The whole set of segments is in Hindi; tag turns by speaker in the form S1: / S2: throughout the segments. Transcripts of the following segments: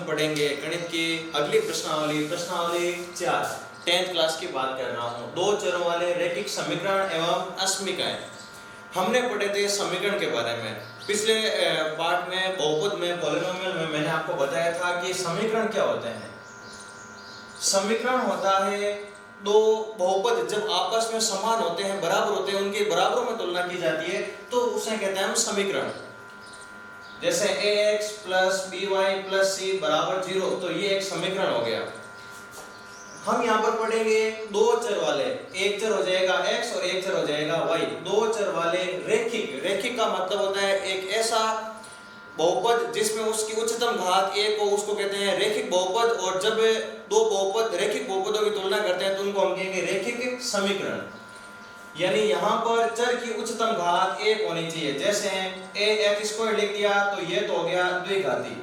S1: पढ़ेंगे गणित की अगली प्रश्नावली 4 10th क्लास की बात कर रहा हूँ। दो चरों वाले रैखिक समीकरण एवं अस्मिकाएं। हमने पढ़े थे समीकरण के बारे में। पिछले पार्ट में बहुपद में पॉलिनोमियल में मैंने आपको बताया था कि समीकरण क्या होते हैं। समीकरण होता है दो बहुपद जब आपस में समान होते हैं, बराबर होते हैं, उनके बराबरों में तुलना की जाती है तो उसे कहते हैं हम समीकरण। जैसे ax plus by plus c बराबर 0, तो ये एक समीकरण हो गया। हम यहाँ पर पढ़ेंगे दो चर वाले, एक चर हो जाएगा x और एक चर हो जाएगा y। दो चर वाले रैखिक, रैखिक का मतलब होता है एक ऐसा बहुपद जिसमें उसकी उच्चतम घात एक हो, उसको कहते हैं रैखिक बहुपद। और जब दो बहुपद रैखिक बहुपदों की तुलना करते हैं तो उनको हम कहेंगे रैखिक समीकरण। यानी यहाँ पर चर की उच्चतम घात एक होनी चाहिए। जैसे ax² लिख दिया तो ये तो हो गया द्विघाती,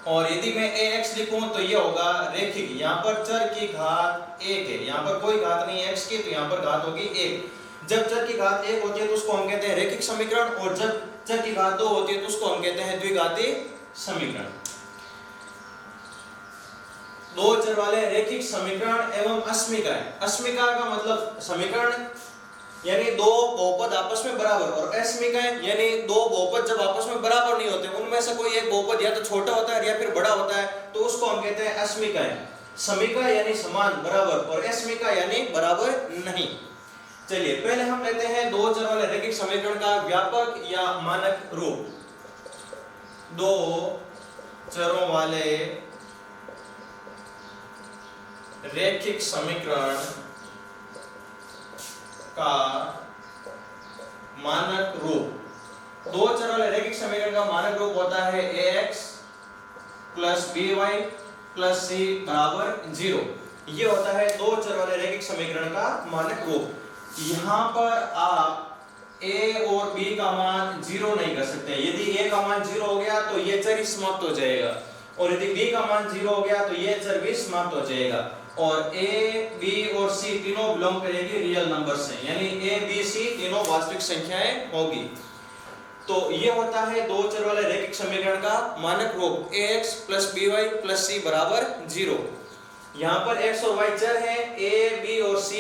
S1: और यदि मैं ax लिखूं तो ये होगा रैखिक। यहाँ पर चर की घात एक है, यहाँ पर कोई घात नहीं है x की, तो यहाँ पर घात होगी एक। जब चर की घात एक होती है तो उसको हम कहते हैं रैखिक समीकरण, और जब चर की घात दो होती है तो उसको हम कहते हैं द्विघाती समीकरण। दो चर वाले रैखिक समीकरण एवं अस्मिकाएं। अस्मिका का मतलब समीकरण यानी दो बहुपद आपस में बराबर, और अस्मिकाएं यानी दो बहुपद जब आपस में बराबर नहीं होते, उनमें से कोई एक बहुपद या तो छोटा होता है या फिर बड़ा होता है, तो उसको हम कहते हैं अस्मिकाएं। समीका यानी समान, बराबर, और अस्मिका यानी बराबर नहीं। चलिए पहले हम लेते हैं दो चर वाले रैखिक समीकरण का व्यापक या मानक रूप। दो चरों वाले रैखिक समीकरण का मानक रूप। दो चर वाले रैखिक समीकरण का मानक रूप होता है ax plus by plus c बराबर 0। ये होता है दो चर वाले रैखिक समीकरण का मानक रूप। यहाँ पर आप a और b का मान 0 नहीं कर सकते। यदि a का मान 0 हो गया तो ये चर ही समाप्त हो जाएगा, और यदि b का मान 0 हो गया तो ये चर भी समाप्त हो जाएगा। और a, b और c तीनों बिलोंग करेगी रियल नंबर से, यानी a, b, c तीनों वास्तविक संख्याएं होगी। तो ये होता है दो चर वाले रैखिक समीकरण का मानक रूप ax plus by plus c बराबर 0। यहाँ पर x और y चर हैं, a, b और c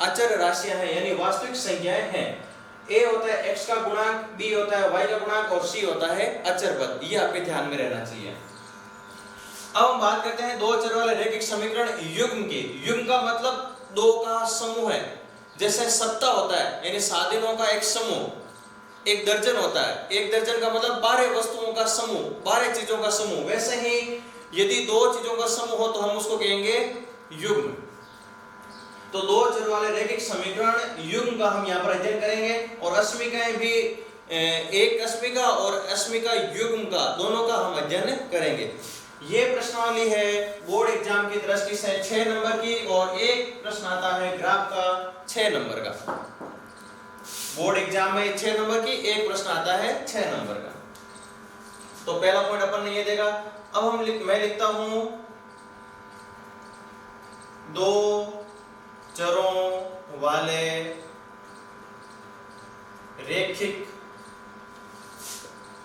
S1: अचर राशियां हैं यानी वास्तविक संख्याएं हैं। a होता है x का गुणांक, b होता है y का गुणांक, और c होता है अचर पद। ये आपके ध्यान में रहना चाहिए। अब हम बात करते हैं दो चर वाले रैखिक समीकरण युग्म की। युग्म का मतलब दो का समूह है। जैसे सत्ता होता है यानी साधिनों का एक समूह, एक दर्जन होता है, एक दर्जन का मतलब 12 वस्तुओं का समूह, 12 चीजों का समूह। वैसे ही यदि दो चीजों का समूह हो तो हम उसको कहेंगे युग्म। तो दो चर वाले रैखिक समीकरण युग्म का हम यहाँ पर अध्ययन करेंगे, और अस्मिकाएं भी एक अस्मिका और अस्मिका युग्म का दोनों का हम अध्ययन करेंगे। ये प्रश्नावली है बोर्ड एग्जाम की दृष्टि से 6 नंबर की, और एक प्रश्न आता है ग्राफ का 6 नंबर का। बोर्ड एग्जाम में 6 नंबर की एक प्रश्न आता है 6 नंबर का। तो पहला पॉइंट अपन ने ये देगा। अब मैं लिखता हूं दो चरों वाले रैखिक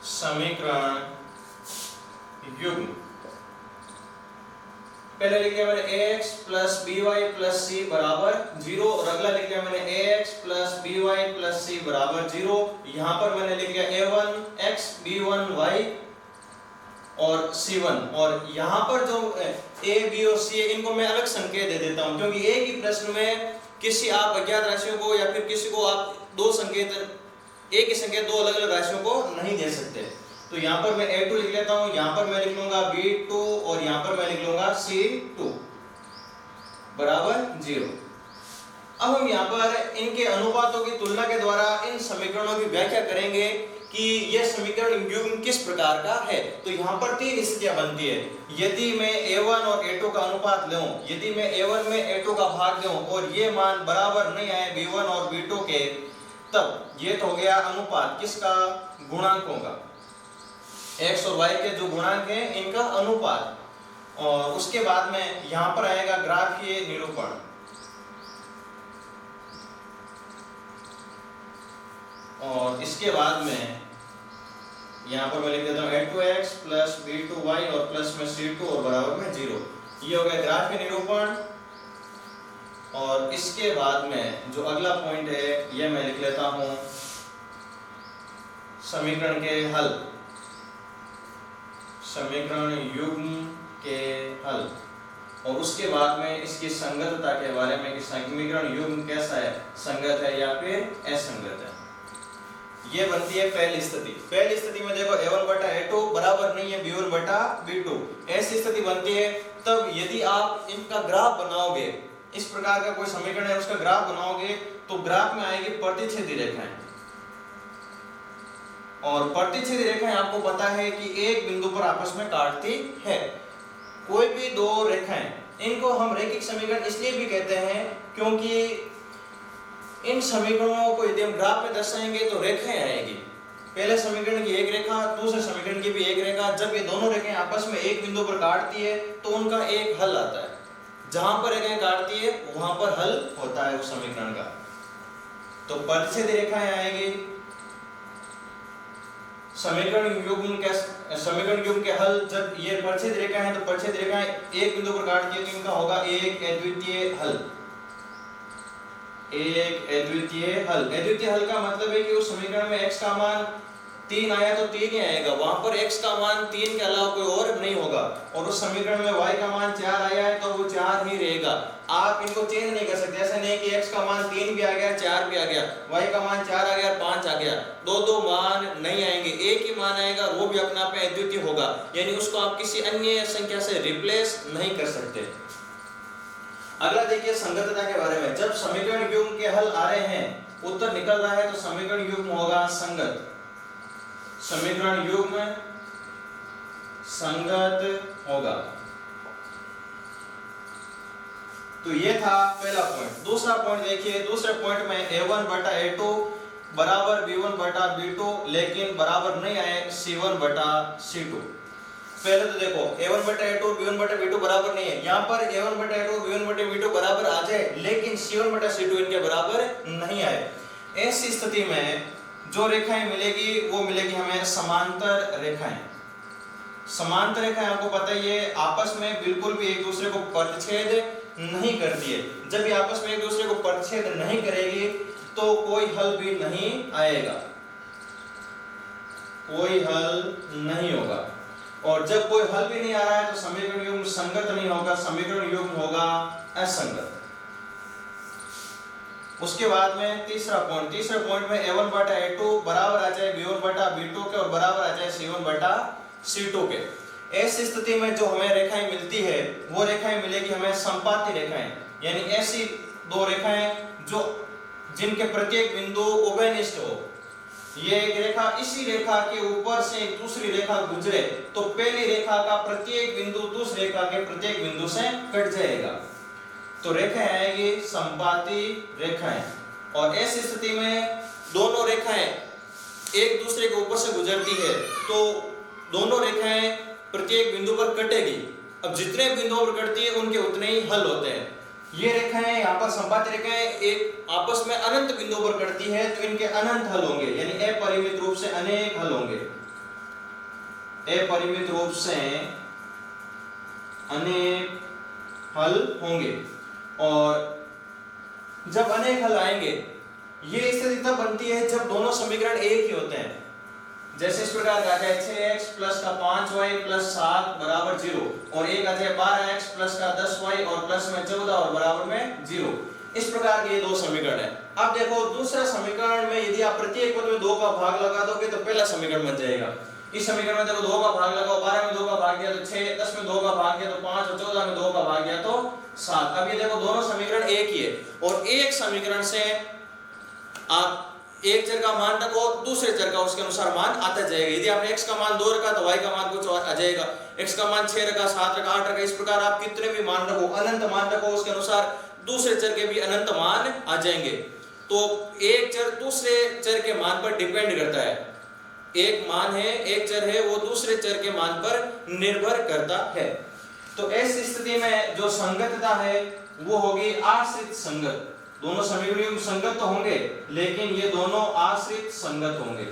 S1: समीकरण युग्म। पहले लिख लिया मैंने ax plus by plus c बराबर 0, और अगला लिख लिया मैंने ax plus by plus c बराबर 0। यहाँ पर मैंने लिख लिया a1x b1y और c1, और यहाँ पर जो a b और c है इनको मैं अलग संकेत दे देता हूँ, क्योंकि एक ही प्रश्न में किसी आप अज्ञात राशियों को या फिर किसी को आप दो संकेत, एक ही संकेत दो अलग अलग राशियों को नहीं दे सकते। तो यहाँ पर मैं a2 लिख लेता हूँ, यहाँ पर मैं लिख लूंगा b2, और यहाँ पर मैं लिख लूंगा c2 बराबर 0। अब हम यहाँ पर इनके अनुपातों की तुलना के द्वारा इन समीकरणों की व्याख्या करेंगे कि यह समीकरण युग्म किस प्रकार का है। तो यहाँ पर तीन स्थितियां बनती है। यदि मैं a1 और a2 का अनुपात लूं, यदि मैं a1 में a2 का भाग दूं और ये मान बराबर नहीं आए b1 और b2 के, तब ये तो हो गया अनुपात किसका, गुणांकों का, x और y के जो गुणांक हैं इनका अनुपात। और उसके बाद में यहाँ पर आएगा ग्राफीय निरूपण। और इसके बाद में यहाँ पर मैं लिख देता हूँ a2x प्लस b2y और प्लस में c2 और बराबर में 0। ये हो गया ग्राफ के निरूपण। और इसके बाद में जो अगला पॉइंट है ये मैं लिख लेता हूँ समीकरण के हल, समीकरण युग्म के हल। और उसके बाद में इसकी संगतता के बारे में कि समीकरण युग्म कैसा है, संगत है या फिर असंगत है। ये बनती है पहली स्थिति। पहली स्थिति में देखो a1 बटा a2 बराबर नहीं है b1 बटा b2, ऐसी स्थिति बनती है। तब यदि आप इनका ग्राफ बनाओगे, इस प्रकार का कोई समीकरण है उसका ग्राफ बनाओगे तो ग्राफ में आएगी प्रतिच्छेदी रेखाएं। और प्रतिच्छेदी रेखाएं आपको पता है कि एक बिंदु पर आपस में काटती है। कोई भी दो रेखाएं, इनको हम रैखिक समीकरण इसलिए भी कहते हैं क्योंकि इन समीकरणों को यदि हम ग्राफ में दर्शाएंगे तो रेखाएं आएगी। पहले समीकरण की एक रेखा, दूसरे समीकरण की भी एक रेखा, जब ये दोनों रेखाएं आपस में एक बिंदु पर काटती है तो उनका एक हल आता है। जहां पर रेखाएं काटती है वहां पर हल होता है उस समीकरण का। तो प्रतिच्छेदी रेखाएं आएगी। समीकरण युग्म के हल, जब ये प्रतिच्छेद रेखा है तो प्रतिच्छेद रेखाएं एक बिंदु पर काटती है तो इनका होगा एक अद्वितीय हल। एक अद्वितीय हल। अद्वितीय हल का मतलब है कि उस समीकरण में x का मान 3 आया तो 3 ही आएगा, वहां पर x का मान 3 के अलावा कोई और नहीं होगा। और उस समीकरण में y का मान 4 आया है तो वो 4 ही रहेगा। आप इनको चेंज नहीं कर सकते। ऐसा नहीं कि x का मान 3 भी आ गया, 4 भी आ गया, y का मान 4 आ गया, 5 आ गया। दो मान नहीं आएंगे, एक ही मान आएगा, वो भी अपने आप में अद्वितीय होगा। यानी उसको आप किसी अन्य संख्या से रिप्लेस नहीं कर सकते। अगला देखिए संगतता के बारे में। जब समीकरण युग्म के हल आ रहे हैं, उत्तर निकल रहा है तो समीकरण युग्म होगा संगत। समीकरण युग्म संगत होगा। तो ये था पहला पॉइंट। दूसरा पॉइंट देखिए। दूसरे पॉइंट में a1 बटा a2 बराबर b1 बटा b2 लेकिन बराबर नहीं आए c1 बटा c2। पहले तो देखो a1 बटा a2 b1 बटा b2 बराबर नहीं है। यहाँ पर a1 बटा a2 b1 बटा b2 बराबर आ जाए लेकिन c1 बटा c2 इनके बराबर नहीं आए। ऐसी स्थिति में जो रेखाएं मिलेगी वो मिलेगी हमें समांतर रेखाएं। समांतर रेखाएं आपको पता ही है आपस में बिल्कुल भी एक दूसरे को प्रतिच्छेद नहीं करती है। जब ये आपस में एक दूसरे को प्रतिच्छेद नहीं करेगी तो कोई हल भी नहीं आएगा, कोई हल नहीं होगा। और जब कोई हल भी नहीं आ रहा है तो समीकरण युग्म संगत नहीं होगा, समीकरण युग्म होगा असंगत। उसके बाद में तीसरा पॉइंट में a1 बटा a2 बराबर आ जाए b1 बटा b2 के और बराबर आ जाए c1 बटा c2 के। ऐसी स्थिति में जो हमें रेखाएं मिलती है वो रेखाएं मिलेगी हमें संपाती रेखाएं। यानी ऐसी दो रेखाएं जो जिनके प्रत्येक बिंदु उभयनिष्ठ हो। ये एक रेखा इसी रेखा के ऊपर से एक दूसरी रेखा गुजरे तो पहली रेखा का प्रत्येक बिंदु दूसरी रेखा के प्रत्येक बिंदु से कट जाएगा। तो रेखाएं आएगी संपाती रेखाएं। और ऐसी स्थिति में दोनों रेखाएं एक दूसरे के ऊपर से गुजरती है तो दोनों रेखाएं प्रत्येक बिंदु पर कटेगी। अब जितने बिंदुओं पर कटती है उनके उतने ही हल होते हैं। ये रेखाएं यहाँ पर संपाती रेखाएं एक आपस में अनंत बिंदुओं पर कटती है तो इनके अनंत हल होंगे। यानी अपरिमित रूप से अनेक हल होंगे, अपरिमित रूप से अनेक हल होंगे। और जब अनेक हल आएंगे ये स्थिति तब बनती है जब दोनों समीकरण एक ही होते हैं। जैसे इस प्रकार का है 6x प्लस का 5y प्लस 7 बराबर 0 और एक आता है 12x प्लस का 10y और प्लस में 14 और बराबर में 0। इस प्रकार के ये दो समीकरण है। अब देखो दूसरा समीकरण में यदि आप प्रत्येक पद में 2 का भाग लगा दोगे तो पहला समीकरण बन जाएगा। इस समीकरण में देखो 2 का भाग लगाओ, 12 में 2 का भाग दिया तो 6, 10 में 2 का भाग दिया तो 5 और 14 में 2 का भाग दिया तो 7। अब ये देखो दोनों समीकरण एक ही है और एक समीकरण से आप एक चर का मान रखो, दूसरे चर का उसके अनुसार मान आता जाएगा। यदि आपने x का मान 2 रखा तो y का मान कुछ और आ जाएगा, x का मान 6 रखा, 7 रखा, 8 रखा, इस प्रकार आप कितने भी मान रखो, अनंत मान रखो, उसके अनुसार दूसरे चर के भी अनंत मान आ जाएंगे। तो एक चर दूसरे चर के मान पर डिपेंड करता है। एक मान है, एक चर है, वो दूसरे चर के मान पर निर्भर करता है। तो ऐसी स्थिति में जो संगतता है वो होगी आश्रित संगत। दोनों समीकरण संगत तो होंगे लेकिन ये दोनों आश्रित संगत होंगे।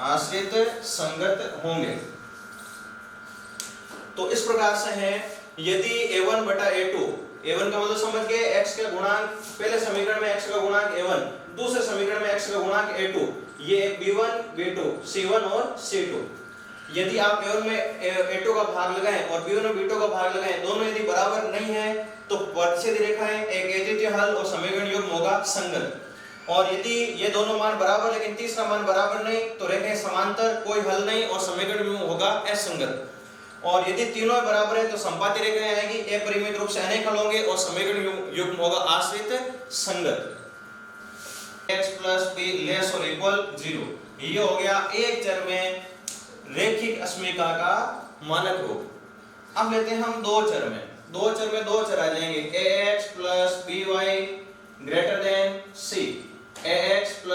S1: आश्रित संगत होंगे। तो इस प्रकार से है, यदि a1 बटा a2, a1 का मतलब समझ गए x का गुणांक, पहले समीकरण में x का गुणांक a1, दूसरे समीकरण में x का गुणांक a2, ये b1 b2 c1 और c2। यदि आप a1 में a2 का भाग लगाएं और b1 में b2 का भाग लगाएं, दोनों यदि बराबर नहीं है तो प्रतिच्छेदी रेखाएं एक अद्वितीय हल और समीकरण युग्म होगा संगत। और यदि ये दोनों मान बराबर लेकिन तीसरा मान बराबर नहीं तो रेखाएं समांतर, कोई हल नहीं और समीकरण युग्म होगा असंगत। और यदि तीनों बराबर है तो संपाती रेखाएं आएगी, अपरिमित रूप से अनेक हल होंगे और समीकरण युग्म होगा आश्रित संगत। x + b लेस और इक्वल 0, ये हो गया एक चर में रेखिक अस्मिका का मानक रूप। अब लेते हैं हम दो चर में, दो चर आ जाएंगे, ax + by greater than c, ax +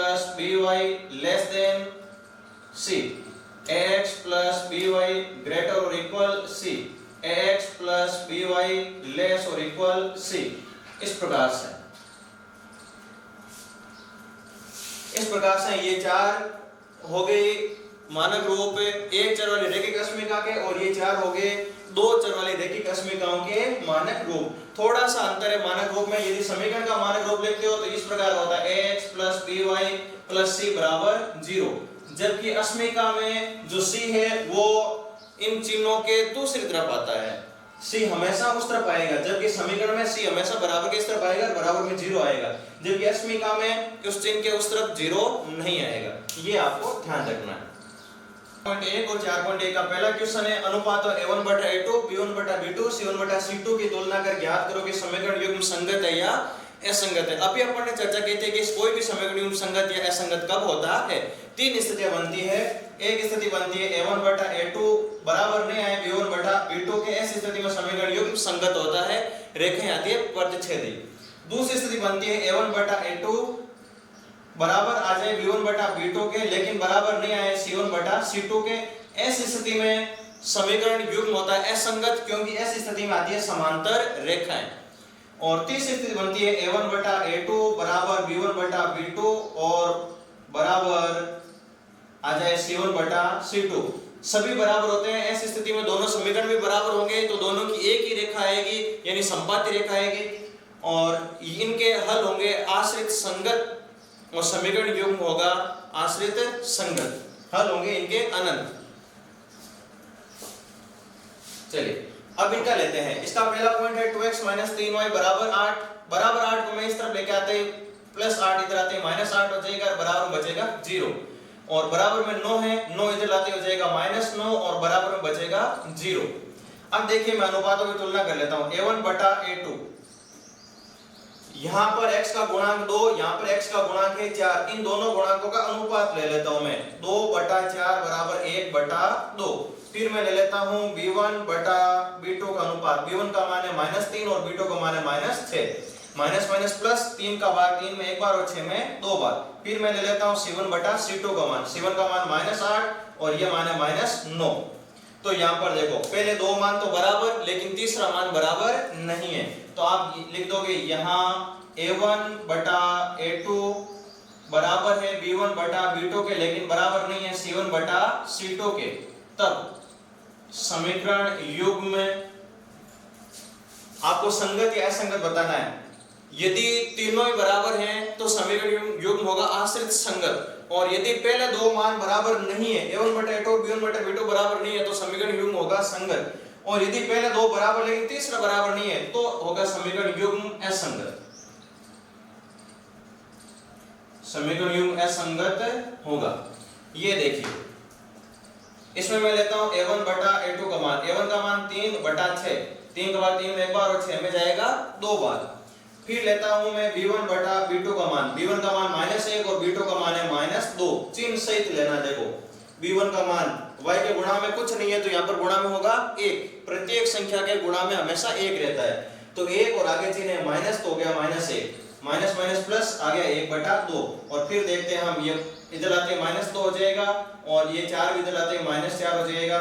S1: by less than c, ax + by greater और equal c, ax + by less और इक्वल c। इस प्रकार से ये चार हो गए मानक रूप एक चर वाली रेखिक अस्मिका के, और ये चार हो गए दो चर वाली रेखिक अस्मिकाओं के मानक रूप। थोड़ा सा अंतर है मानक रूप में, यदि समीकरण का मानक रूप लिखते हो तो इस प्रकार होता है ax + by + c = 0, जबकि अस्मिका में जो c है वो इन चिन्हों के दूसरी तरफ आता है, c हमेशा उस तरफ आएगा, जबकि समीकरण में c हमेशा बराबर के इस तरफ आएगा, बराबर में 0 आएगा, जबकि अस्मिका में उस चिन्ह के उस तरफ 0 नहीं आएगा। ये आपको ध्यान रखना है। 4.1 और 4.1 का पहला क्वेश्चन है, अनुपात a1 बटा a2, b1 बटा b2, c1 बटा c2 की तुलना कर ज्ञात करो कि समीकरण युग्म संगत है या असंगत है। अभी अपन ने चर्चा की थी कि कोई भी समीकरण युग्म संगत या असंगत कब होता है। तीन स्थितियां बनती है। एक स्थिति बनती है a1 बटा a2 बराबर नहीं आए b1 बटा b2 के, ऐसी स्थिति में समीकरण युग्म संगत होता है, रेखाएं आती है प्रतिच्छेदी। दूसरी स्थिति बनती है a1 बटा a2 बराबर आ जाए b1 बटा b2 के, लेकिन बराबर नहीं आए c1 बटा c2 के, ऐसी स्थिति में समीकरण युग्म होता है असंगत, क्योंकि ऐसी स्थिति में आती है समांतर रेखाएं। और तीसरी स्थिति बनती है a1 बटा a2 बराबर b1 बटा b2 और बराबर आ जाए c1 बटा c2, सभी बराबर होते हैं। ऐसी स्थिति में दोनों समीकरण भी बराबर होंगे तो दोनों की एक ही रेखा आएगी, यानी संपाती रेखा आएगी, और इनके हल होंगे आश्रित संगत और समीकरण युग्म होगा आश्रित संगत, हल होंगे इनके अनंत। चलिए अब इनका लेते हैं। इसका पहला पॉइंट है 2x - 3y बराबर 8। बराबर 8 को मैं इस तरफ लेके आते हैं, +8 इधर आते हैं, -8 हो जाएगा, बराबर में बचेगा 0, और बराबर में 9 है, 9 इधर लाते हो जाएगा -9 और बराबर में बचेगा 0। अब देखिए मैं अनुपातों की तुलना कर लेता हूं। a1 बटा a2, यहां पर x का गुणांक 2, यहां पर x का गुणांक है 4, इन दोनों गुणांकों का अनुपात ले लेता हूं मैं, 2 बटा 4 बराबर 1 बटा 2। फिर मैं ले लेता हूं b1 बटा b2 का अनुपात, b1 का मान है -3 और b2 का मान है -6, माइनस माइनस प्लस, 3 का भाग 3 में एक बार और 6 में 2 बार। फिर मैं ले लेता हूं c1 बटा c2 का मान, c1 का मान -8 और ये मान है -9। तो यहाँ पर देखो पहले दो मान तो बराबर, लेकिन तीसरा मान बराबर नहीं है, तो आप लिख दोगे यहाँ a1 बटा a2 बराबर है b1 बटा b2 के, लेकिन बराबर नहीं है c1 बटा c2 के। तब समीकरण युग्म में आपको संगत या असंगत बताना है। यदि तीनों ही बराबर हैं तो समीकरण युग्म होगा आश्रित संगत, और यदि पहले दो मान बराबर नहीं है, a1 बटा a2 b1 बटा b2 बराबर नहीं है तो समीकरण युग्म होगा संगत, और यदि पहले दो बराबर लेकिन तीसरा बराबर नहीं है तो होगा समीकरण युग्म असंगत। समीकरण युग्म असंगत होगा। ये देखिए इसमें मैं लेता हूं a1 बटा a2 का मान, a1 का मान 3 बटा 6, 3 का भाग 3 में एक बार और 6 में जाएगा 2 बार। फिर लेता हूं मैं b1 बटा b2 का मान, b1 का मान -1 और b2 का मान है -2, चिन्ह सहित लेना। देखो b1 का मान y के गुणा में कुछ नहीं है तो यहाँ पर गुणा में होगा 1, प्रत्येक संख्या के गुणा में हमेशा 1 रहता है, तो 1 और आगे चिन्ह है माइनस तो हो गया -1, माइनस माइनस प्लस आ गया 1 बटा 2। और फिर देखते हैं हम, ये इधर आते -2 हो जाएगा और ये 4 भी इधर आते -4 हो जाएगा।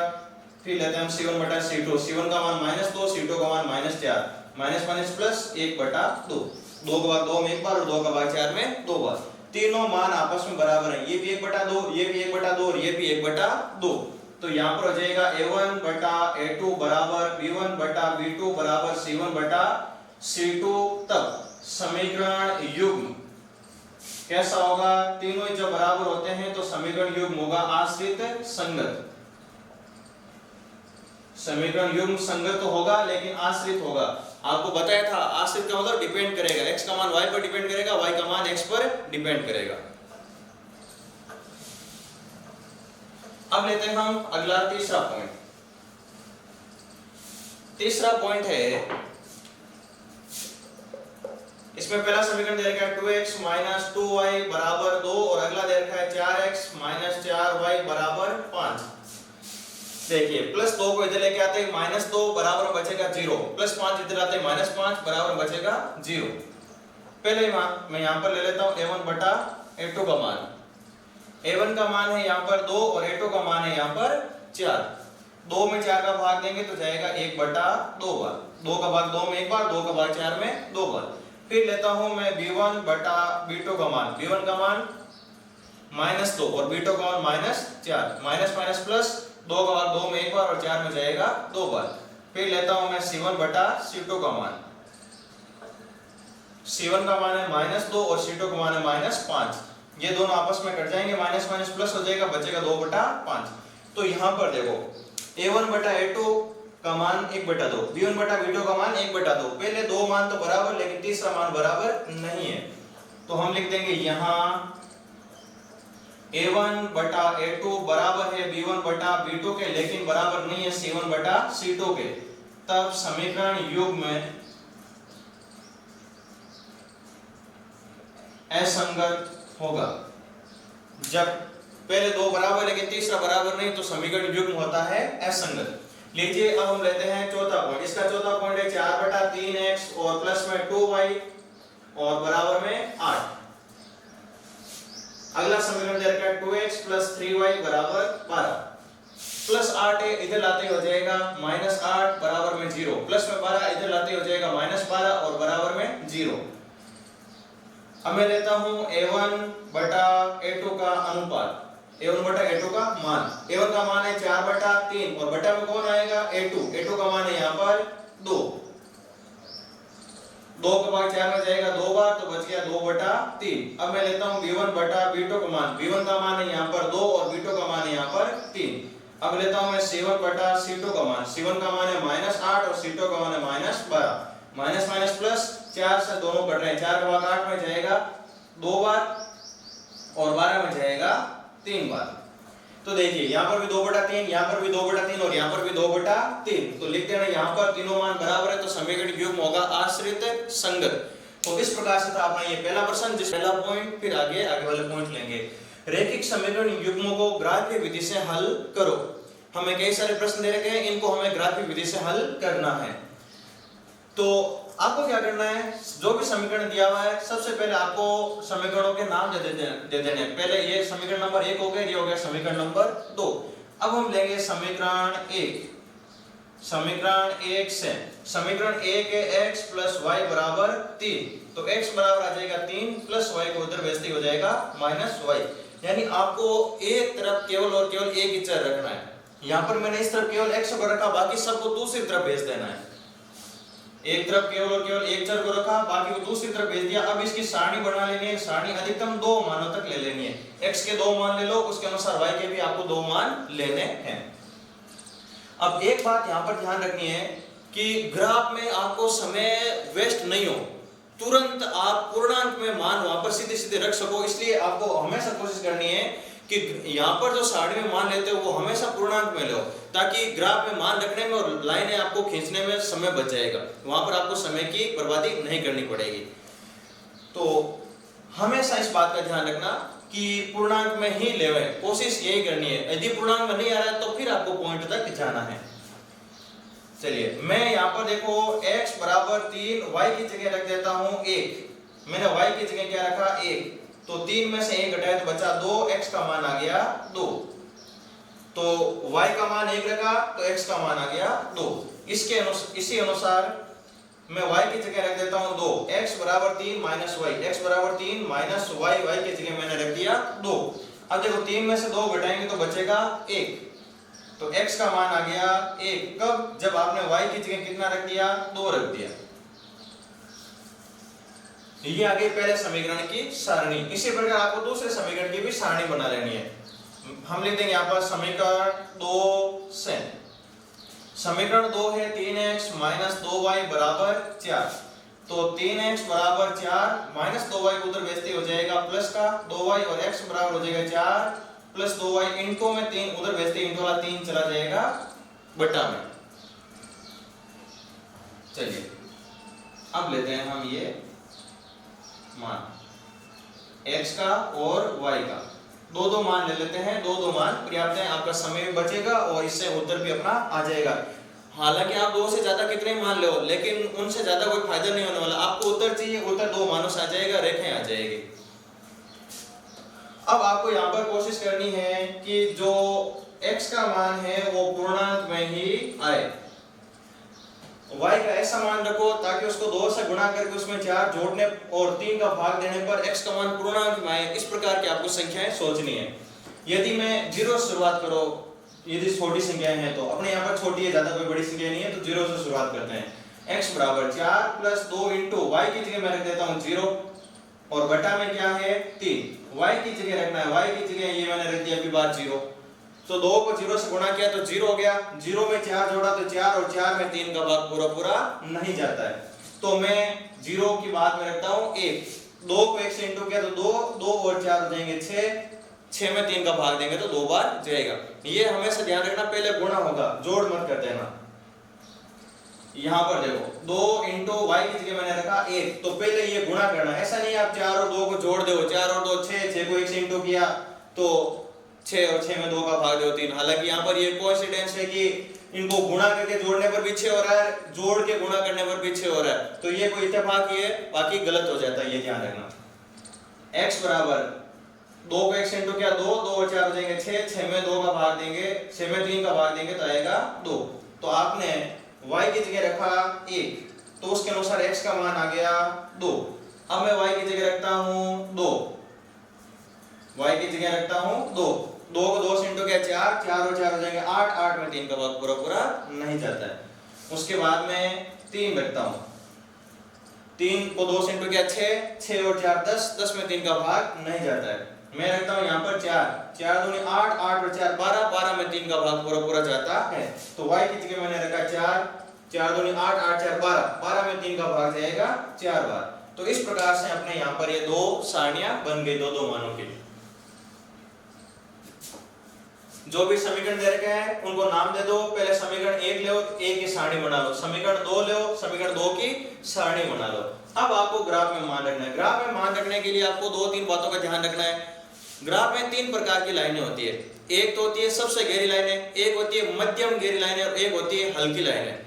S1: फिर लेते हैं हम c1 बटा c2, c1 का मान -2, c2 का मान -4, माइनस माइनस प्लस 1 बटा 2, 2 का भाग 2 में एक बार और 2 का भाग 4 में 2 बार। तीनों मान आपस में बराबर हैं, ये भी 1/2, ये भी 1/2 और ये भी 1/2। तो यहाँ पर हो जाएगा a1 बटा a2 बराबर b1 बटा b2 बराबर c1 बटा c2। तब समीकरण युग्म कैसा होगा? तीनों जब बराबर होते हैं तो समीकरण युग्म होगा आश्रित संगत। समीकरण युग्म संगत तो होगा लेकिन आश्रित होगा। आपको बताया था आश्रित का मतलब डिपेंड करेगा, x का मान y पर डिपेंड करेगा, y का मान x पर डिपेंड करेगा। अब लेते हैं हम अगला तीसरा पॉइंट। तीसरा पॉइंट है, इसमें पहला समीकरण दे रखा है 2x माइनस 2y बराबर 2 और अगला दे रखा है 4x माइनस 4y बराबर 5। देखिए प्लस 2 को इधर लेके आते हैं -2 बराबर बचेगा 0, प्लस 5 इधर आते हैं -5 बराबर बचेगा 0। पहले मैं यहां पर ले लेता हूं a1 बटा a2 का मान। a1 का मान है यहां पर 2 और a2 का मान है यहां पर 4। 2 में 4 का भाग देंगे तो जाएगा 1/2 बार, 2 का भाग 2 में एक बार, 2 का भाग 4 में 2 बार। फिर लेता हूं मैं b1 बटा b2 का मान। b1 का मान -2 और b2 का मान -4, माइनस माइनस प्लस, 2 का भाग 2 में एक बार और 4 में जाएगा 2 बार। फिर लेता हूं मैं c1 बटा c2 का मान। c1 का मान है -2 और c2 का मान है -5। ये दोनों आपस में कट जाएंगे, माइनस माइनस प्लस हो जाएगा, बचेगा 2/5। तो यहां पर देखो a1 बटा a2 का मान 1/2, b1 बटा b2 का मान 1/2। पहले दो मान तो बराबर लेकिन तीसरा मान बराबर नहीं है, तो हम लिख देंगे यहां a1 बटा a2 बराबर है b1 बटा b2 के, लेकिन बराबर नहीं है c1 बटा c2 के। तब समीकरण युग्म में असंगत होगा। जब पहले दो बराबर लेकिन तीसरा बराबर नहीं तो समीकरण युग्म होता है असंगत। लीजिए अब हम लेते हैं चौथा पॉइंट। इसका चौथा पॉइंट है 4/3x और प्लस में 2y और बराबर में 8। अगला समीकरण दे रखा है 2x प्लस 3y बराबर 12। प्लस 8 है, इधर लाते हो जाएगा -8 बराबर में 0, प्लस में 12 इधर लाते हो जाएगा -12 और बराबर में 0। अब मैं लेता हूं a1 बटा a2 का अनुपात, a1 बटा a2 का मान। a1 का मान है 4/3 और बटा में कौन आएगा? a2 का मान है यहाँ पर 2। 2 का भाग 4 में जाएगा 2 बार तो बच गया 2/3। अब मैं लेता हूं b1 बटा b2 का मान। b1 का मान है यहाँ पर 2 और b2 का मान है यहाँ पर 3। अब लेता हूं मैं c1 बटा c2 का मान। c1 का मान है -8 और c2 का मान है -12। माइनस माइनस प्लस, 4 से दोनों कट रहे हैं, 4 का भाग 8 में जाएगा 2 बार और 12 में जाएगा 3 बार। तो देखिए यहाँ पर भी 2/3, यहाँ पर भी 2/3 और यहाँ पर भी 2/3। तो लिख देना यहाँ पर तीनों मान बराबर है तो समीकरण युग्म होगा आश्रित संगत। तो इस प्रकार से था अपना ये पहला प्रश्न, जिस पहला पॉइंट। फिर आगे वाले पॉइंट लेंगे। रैखिक समीकरण युग्मों को ग्राफीय विधि से हल करो। हमें कई सारे प्रश्न दे रखे हैं, इनको हमें ग्राफीय विधि से हल करना है। तो आपको क्या करना है, जो भी समीकरण दिया हुआ है सबसे पहले आपको समीकरणों के नाम दे देने। पहले ये समीकरण नंबर 1 हो गया, ये हो गया समीकरण नंबर 2। अब हम लेंगे समीकरण 1। समीकरण 1 से समीकरण 1 है x प्लस y बराबर 3। तो x बराबर आ जाएगा 3 प्लस y को उधर भेजते हो जाएगा -y। यानी आपको एक तरफ केवल और केवल एक ही चर रखना है। यहाँ पर मैंने इस तरफ केवल x को रखा, बाकी सबको दूसरी तरफ भेज देना है। एक तरफ केवल और केवल एक चर को रखा, बाकी को दूसरी तरफ भेज दिया। अब इसकी सारणी बना लेनी है। सारणी अधिकतम 2 मानों तक ले लेनी है। x के 2 मान ले लो, उसके अनुसार y के भी आपको 2 मान लेने हैं। अब एक बात यहाँ पर ध्यान रखनी है कि ग्राफ में आपको समय वेस्ट नहीं हो, तुरंत आप पूर्णांक में मान वहां पर सीधे सीधे रख सको। इसलिए आपको हमेशा कोशिश करनी है कि यहाँ पर जो सारणी में मान लेते हो वो हमेशा पूर्णांक में लो, ताकि ग्राफ में मान रखने में और लाइनें आपको खींचने में समय बच जाएगा। वहां पर आपको समय की बर्बादी नहीं करनी पड़ेगी। तो हमेशा इस बात का ध्यान रखना कि पूर्णांक में ही लेवे, कोशिश यही करनी है। यदि पूर्णांक में नहीं आ रहा है तो फिर आपको पॉइंट तक जाना है। चलिए मैं यहाँ पर देखो x बराबर 3, y की जगह रख देता हूँ 1। मैंने y की जगह क्या रखा 1, तो 3 में से 1 घटाया तो बचा 2, x का मान आ गया 2। तो y का मान 1 रखा तो x का मान आ गया 2। इसी अनुसार मैं y की जगह रख देता हूं 2, x बराबर 3 माइनस y, x बराबर 3 माइनस y, y की जगह मैंने रख दिया 2। अब देखो 3 में से 2 घटाएंगे तो बचेगा 1, तो x का मान आ गया 1। कब? जब आपने y की जगह कितना रख दिया? 2 रख दिया। ये आ गई पहले समीकरण की सारणी। इसी प्रकार आपको दूसरे समीकरण की भी सारणी बना लेनी है। हम लिख देंगे यहाँ पर समीकरण 2 से, समीकरण 2 है 3x माइनस 2y बराबर 4, तो 3x बराबर 4 माइनस 2y को उधर भेजते हो जाएगा प्लस का 2y, और x बराबर हो जाएगा 4 प्लस 2y इनटू में 3 उधर भेजते इंटू वाला 3 चला जाएगा बटा में। चलिए अब लेते हैं हम ये मान x का और y का, दो मान ले लेते हैं। दो मान पर्याप्त है, आपका समय भी बचेगा और इससे उत्तर भी अपना आ जाएगा। हालांकि आप 2 से ज्यादा कितने मान लो, लेकिन उनसे ज्यादा कोई फायदा नहीं होने वाला। आपको उत्तर चाहिए, उत्तर 2 मानों से आ जाएगा, रेखाएं आ जाएगी। अब आपको यहाँ पर कोशिश करनी है कि जो x का मान है वो पूर्णांक में ही आए। y का ऐसा मान रखो ताकि उसको 2 से गुणा करके उसमें 4 जोड़ने और 3 का भाग देने पर x का मान पूर्णांक में आए। इस प्रकार की आपको संख्याएं सोचनी है। यदि मैं 0 से शुरुआत करो, यदि छोटी संख्याएं हैं तो अपने यहाँ पर छोटी है, ज्यादा कोई बड़ी संख्या नहीं है, तो 0 से शुरुआत करते हैं। x बराबर 4 प्लस 2 इंटू y की जगह मैं रख देता हूँ 0 और बटा में क्या है 3, y की जगह रखना है, y की जगह ये मैंने रख दिया अभी बार 0, तो 2 को 0 से गुणा किया तो 0 हो गया, 0 में 4 जोड़ा तो 4 और 4 में 3 का भाग पूरा पूरा नहीं जाता है, तो मैं 0 की बाद में रखता हूँ 1, 2 को 1 से इंटू किया तो 2, 2 और 4 हो जाएंगे 6, 6 में 3 का भाग देंगे तो 2 बार जाएगा। ये हमेशा ध्यान रखना, पहले गुणा होगा, जोड़ मत कर देना। यहाँ पर देखो 2 इंटू y की जगह मैंने रखा 1, तो पहले ये गुणा करना, ऐसा नहीं आप 4 और 2 को जोड़ दो, 4 और 2 6, 6 को 1 से इंटू किया तो 6 और 6 में 2 का भाग दो 3। हालांकि यहाँ पर ये कोइंसिडेंस है कि इनको गुणा करके जोड़ने पर भी 6 हो रहा है, जोड़ के गुणा करने पर भी 6 हो रहा है, तो ये कोई इत्तेफाक ही है, बाकी गलत हो जाता है, ये ध्यान रखना। x बराबर 2 को 1 से इंटू किया 2, 2 और 4 हो जाएंगे 6, 6 में 2 का भाग देंगे, 6 में 3 का भाग देंगे तो आएगा 2। तो आपने y की जगह रखा 1, तो उसके अनुसार x का मान आ गया 2। अब मैं y की जगह रखता हूँ 2, y की जगह रखता हूँ 2, 2 को 2 से इंटू किया 4, 4 और 4 हो जाएंगे 8, 8 में 3 का भाग पूरा पूरा नहीं जाता है। उसके बाद में 3 रखता हूँ, 3 को 2 से इंटू किया 6, 6 और 4 10, 10 में 3 का भाग नहीं जाता है। मैं रखता हूँ यहाँ पर 4, 4 दूनी 8, 8 और 4 12, 12 में 3 का भाग पूरा पूरा जाता है, तो y की जगह मैंने रखा 4, 4 दूनी 8, 8 4 12, 12 में 3 का भाग जाएगा 4 बार। तो इस प्रकार से अपने यहाँ पर ये 2 सारणियां बन गई, दो मानों की। जो भी समीकरण दे रखे हैं उनको नाम दे दो, पहले समीकरण 1 लो, 1 की सारणी बना लो, समीकरण 2 लो, समीकरण 2 की सारणी बना लो। अब आपको ग्राफ में मान रखना है। ग्राफ में मान रखने के लिए आपको 2-3 बातों का ध्यान रखना है। ग्राफ में 3 प्रकार की लाइनें होती है, एक तो होती है सबसे गहरी लाइनें, एक होती है मध्यम गहरी लाइनें और एक होती है हल्की लाइनें।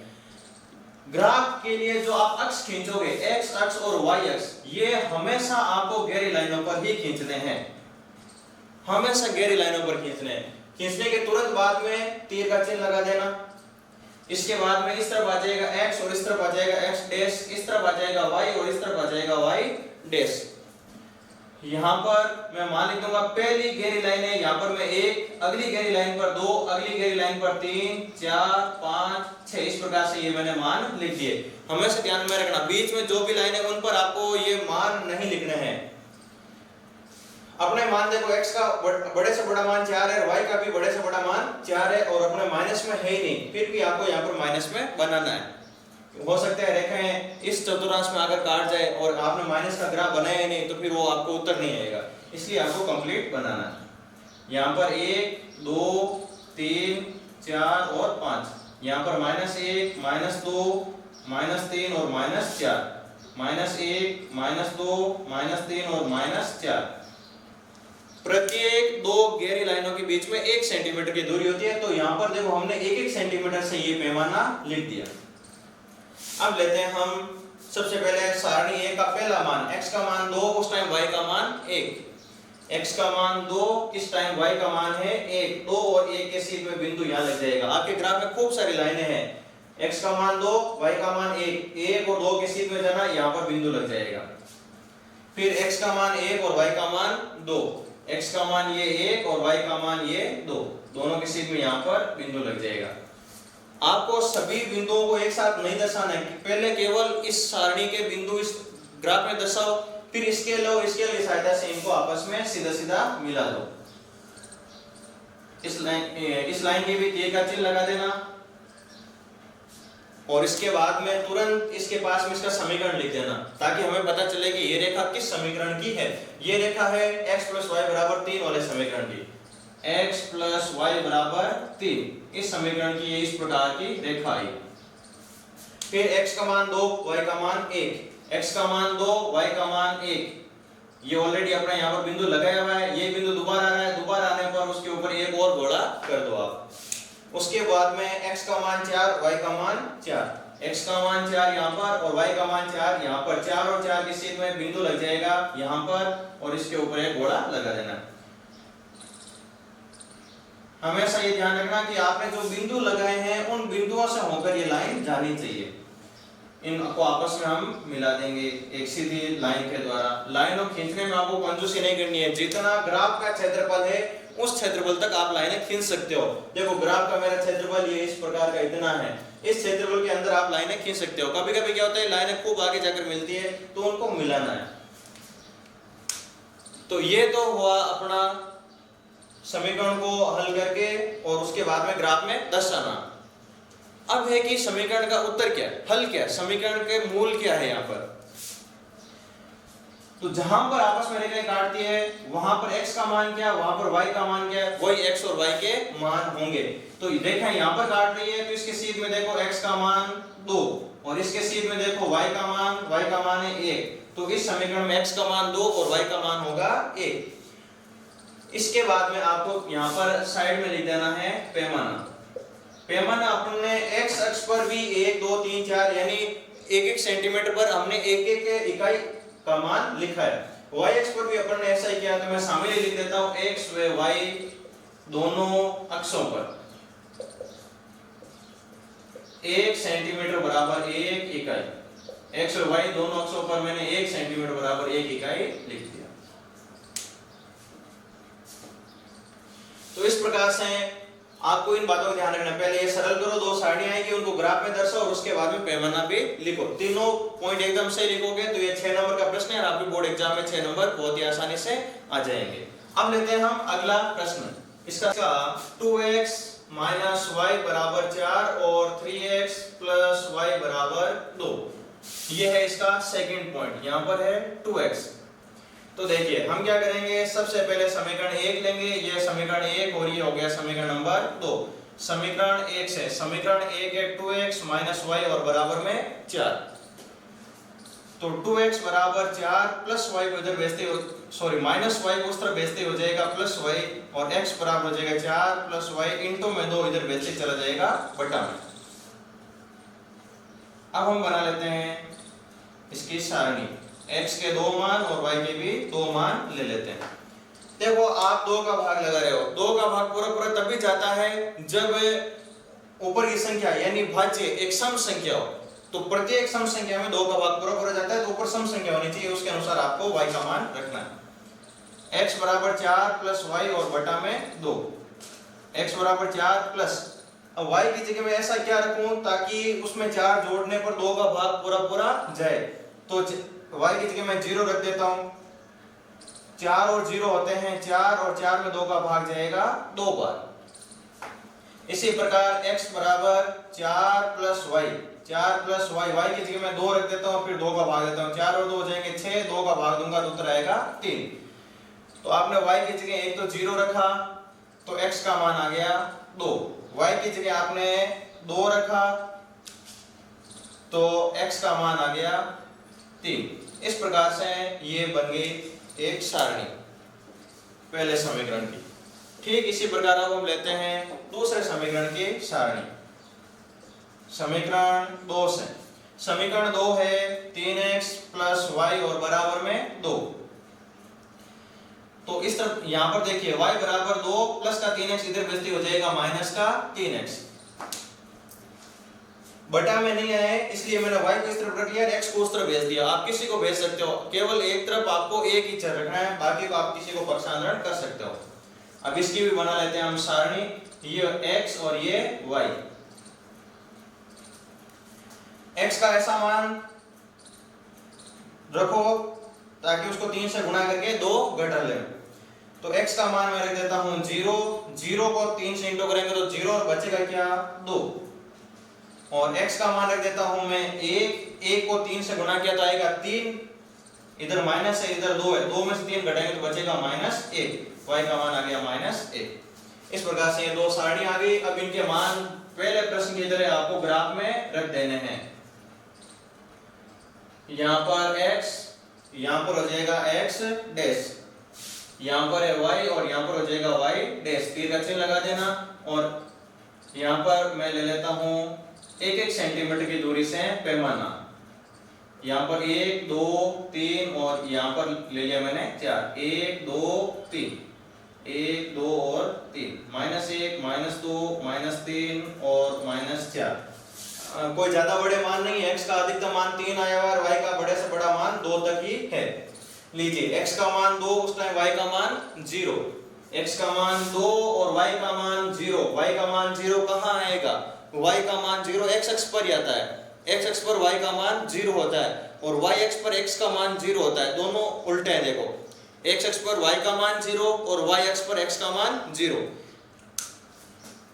S1: ग्राफ के लिए जो आप अक्ष खींचोगे, x अक्ष और y अक्ष, ये हमेशा आपको गहरी लाइनों पर ही खींचने हैं, हमेशा गहरी लाइनों पर खींचने हैं। खींचने के तुरंत बाद में तीर का चिन्ह लगा देना, इसके बाद में इस तरफ आ जाएगा x और इस तरफ आ जाएगा x डैश, इस तरफ आ जाएगा y और इस तरफ आ जाएगा y डैश। यहाँ पर मैं मान लिख दूंगा पहली गहरी लाइन है, यहाँ पर मैं 1, अगली गहरी लाइन पर 2, अगली गहरी लाइन पर 3, 4, 5, 6, इस प्रकार से ये मैंने मान लिख दिए। हमेशा ध्यान में रखना, बीच में जो भी लाइन है उन पर आपको ये मान नहीं लिखने हैं। अपने मान देखो x का बड़े से बड़ा मान 4 है, y का भी बड़े से बड़ा मान 4 है और अपने माइनस में है ही नहीं, फिर भी आपको यहाँ पर माइनस में बनाना है। हो सकता है रेखाएं इस चतुर्थांश में आकर काट जाए और आपने माइनस का ग्राफ बनाया नहीं तो फिर वो आपको उत्तर नहीं आएगा, इसलिए आपको कंप्लीट बनाना है। यहाँ पर 1, 2, 3, 4 और 5, यहाँ पर -1, -2, -3 और -4, -1, -2, -3 और -4। प्रत्येक 2 गहरी लाइनों के बीच में 1 सेंटीमीटर की दूरी होती है, तो यहाँ पर देखो हमने 1-1 सेंटीमीटर से ये पैमाना लिख दिया। अब लेते हैं हम सबसे पहले सारणी A का पहला मान, x का मान 2, उस टाइम y का मान 1, x का मान 2, इस टाइम y का मान है 1, 2 और 1 के सीध में बिंदु यहाँ लग जाएगा। आपके ग्राफ में खूब सारी लाइनें हैं, x का मान 2, y का मान 1, 1 और 2 के सीध में जाना, यहाँ पर बिंदु लग जाएगा। फिर x का मान 1 और y का मान 2, x का मान ये 1 और y का मान ये 2, दोनों के सीध में यहाँ पर बिंदु लग जाएगा। आपको सभी बिंदुओं को एक साथ नहीं दर्शाना है, पहले केवल इस सारणी के बिंदु इस ग्राफ में दर्शाओ, फिर इसके की सहायता से इनको आपस में सीधा सीधा मिला दो। इस लाइन के भी तीर का चिन्ह लगा देना और इसके बाद में तुरंत इसके पास में इसका समीकरण लिख देना, ताकि हमें पता चले कि ये रेखा किस समीकरण की है। ये रेखा है x + y = 3 वाले समीकरण की, x + y = 3, इस समीकरण की ये इस प्रकार की रेखा आई। फिर x का मान 2, y का मान 1, x का मान 2, y का मान 1, ये ऑलरेडी अपना यहाँ पर बिंदु लगाया हुआ है, ये बिंदु दोबारा आ रहा है, दोबारा आने पर उसके ऊपर एक और घोड़ा कर दो आप। उसके बाद में x का मान 4, y का मान 4, x का मान 4 यहाँ पर और y का मान 4 यहाँ पर, 4 और 4 के सीध में बिंदु लग जाएगा यहाँ पर और इसके ऊपर एक घोड़ा लगा देना। हमेशा ये ध्यान रखना कि आपने जो बिंदु लगाए हैं उन बिंदुओं से होकर ये लाइन जानी चाहिए। इनको आपस में हम मिला देंगे एक सीधी लाइन के द्वारा। लाइनों खींचने में आपको कंजूसी नहीं करनी है, जितना ग्राफ का क्षेत्रफल है उस क्षेत्रफल तक आप लाइनें खींच सकते हो। देखो ग्राफ का मेरा क्षेत्रफल ये इस प्रकार का इतना है, इस क्षेत्रफल के अंदर आप लाइनें खींच सकते हो। कभी कभी क्या होता है लाइनें खूब आगे जाकर मिलती है तो उनको मिलाना है। तो ये तो हुआ अपना समीकरण को हल करके और उसके बाद में ग्राफ में दर्शाना। अब है कि समीकरण का उत्तर क्या है, हल क्या है, समीकरण के मूल क्या है। यहाँ पर तो जहां पर आपस में रेखाएं काटती है वहां पर x का मान क्या, वहां पर y का मान क्या है, वही x और y के मान होंगे। तो रेखा यहाँ पर काट रही है तो इसके सीध में देखो x का मान 2 और इसके सीध में देखो y का मान है 1, तो इस समीकरण में x का मान 2 और y का मान होगा 1। इसके बाद में आपको यहाँ पर साइड में लिख देना है पैमाना। पैमाना अपने x अक्ष पर भी 1, 2, 3, 4 यानी 1-1 सेंटीमीटर पर हमने 1-1 इकाई का मान लिखा है। y अक्ष पर भी अपन ने ऐसा ही किया, तो मैं शामिल लिख देता हूँ x व y दोनों अक्षों पर 1 सेंटीमीटर बराबर 1 इकाई, x और y दोनों अक्षों पर मैंने 1 सेंटीमीटर बराबर 1 इकाई लिख दिया। तो इस प्रकार से आपको इन बातों का ध्यान रखना। पहले ये सरल करो, दो सारणियां आएंगी उनको ग्राफ में दर्शाओ और उसके बाद में पैमाना भी लिखो। तीनों पॉइंट एकदम सही लिखोगे तो ये 6 नंबर का प्रश्न है और आपके बोर्ड एग्जाम में 6 नंबर बहुत ही आसानी से आ जाएंगे। अब लेते हैं हम अगला प्रश्न। इसका 2x - y = 4 और 3x + y = 2, ये है इसका सेकंड पॉइंट। यहाँ पर है 2x। तो देखिए हम क्या करेंगे, सबसे पहले समीकरण 1 लेंगे, ये समीकरण 1 और ये हो गया समीकरण नंबर 2। समीकरण 1 से समीकरण 1 है 2x - y और बराबर में 4। तो 2x बराबर 4 प्लस y को इधर भेजते हो, सॉरी माइनस y को उस तरफ भेजते हो जाएगा प्लस y और x बराबर हो जाएगा 4 प्लस y इनटू में 2 इधर भेजते चला जाएगा बटा में। अब हम बना लेते हैं इसकी सारणी, x के 2 मान और y के भी 2 मान ले लेते हैं। देखो आप 2 का भाग लगा रहे हो, 2 का भाग पूरा तभी जाता है जब ऊपर की संख्या यानी भाज्य एक सम संख्या हो। तो प्रत्येक सम संख्या में 2 का भाग पूरा जाता है, तो ऊपर सम संख्या होनी चाहिए, उसके अनुसार आपको y का मान रखना है। x बराबर 4 प्लस y और बटा में 2, x बराबर 4 प्लस, अब y की जगह में ऐसा क्या रखूं ताकि उसमें 4 जोड़ने पर 2 का भाग पूरा जाए। तो y की जगह मैं 0 रख देता हूं, 4 और 0 होते हैं 4 और 4 में 2 का भाग जाएगा 2 बार। इसी प्रकार x बराबर 4 plus y, 4 plus y, y की जगह मैं 2 रख देता हूं फिर 2 का भाग देता हूं, 4 और 2 हो जाएंगे 6, 2 का भाग दूंगा तो उत्तर आएगा 3। तो आपने y की जगह एक तो 0 रखा तो x का मान आ गया 2, y की जगह आपने 2 रखा तो x का मान आ गया 3। इस प्रकार से ये बन गई एक सारणी पहले समीकरण की। ठीक इसी प्रकार अब हम लेते हैं दूसरे समीकरण की सारणी। समीकरण 2 से समीकरण 2 है 3x प्लस y और बराबर में 2। तो इस तरफ यहां पर देखिए y बराबर 2 प्लस का 3x इधर भेजते हो जाएगा माइनस का 3x। बटा में नहीं आए इसलिए मैंने y को इस तरफ रख लिया, x को उस तरफ भेज दिया। आप किसी को भेज सकते हो, केवल एक तरफ आपको एक ही चर रखना है, बाकी को आप किसी को परेशान कर सकते हो। अब इसकी भी बना लेते हैं हम सारणी, ये x और ये y। x का ऐसा मान रखो ताकि उसको 3 से गुणा करके 2 घटा ले। तो x का मान मैं रख देता हूं 0, 0 को 3 से इंटू करेंगे तो 0 और बचेगा क्या 2। और x का मान रख देता हूं मैं 1, 1 को 3 से गुणा किया तो आएगा 3, इधर माइनस है इधर 2 है, 2 में से 3 घटाएंगे तो बचेगा -1, y का मान आ गया -1। इस प्रकार से ये दो सारणी आ गई। अब इनके मान पहले प्रश्न की तरह आपको ग्राफ में रख देने हैं। यहां पर x, यहां पर हो जाएगा x डैश, यहां पर है y और यहां पर हो जाएगा y डैश, तीर का चिन्ह लगा देना। और यहां पर मैं ले लेता हूं 1-1 सेंटीमीटर की दूरी से पैमाना, यहाँ पर 1, 2, 3 और यहाँ पर ले लिया मैंने 4, 1, 2, 3, 1, 2 और 3, -1, -2, -3 और -4। कोई ज्यादा बड़े मान नहीं है, x का अधिकतम मान 3 आया हुआ और y का बड़े से बड़ा मान 2 तक ही है। लीजिए x का मान 2, उस टाइम y का मान 0, x का मान 2 और y का मान 0। y का मान 0 कहाँ आएगा, y का मान 0 x अक्ष पर ही आता है, x अक्ष पर y का मान 0 होता है और y अक्ष पर x का मान 0 होता है, दोनों उल्टे हैं। देखो x अक्ष पर y का मान 0 और y अक्ष पर x का मान 0।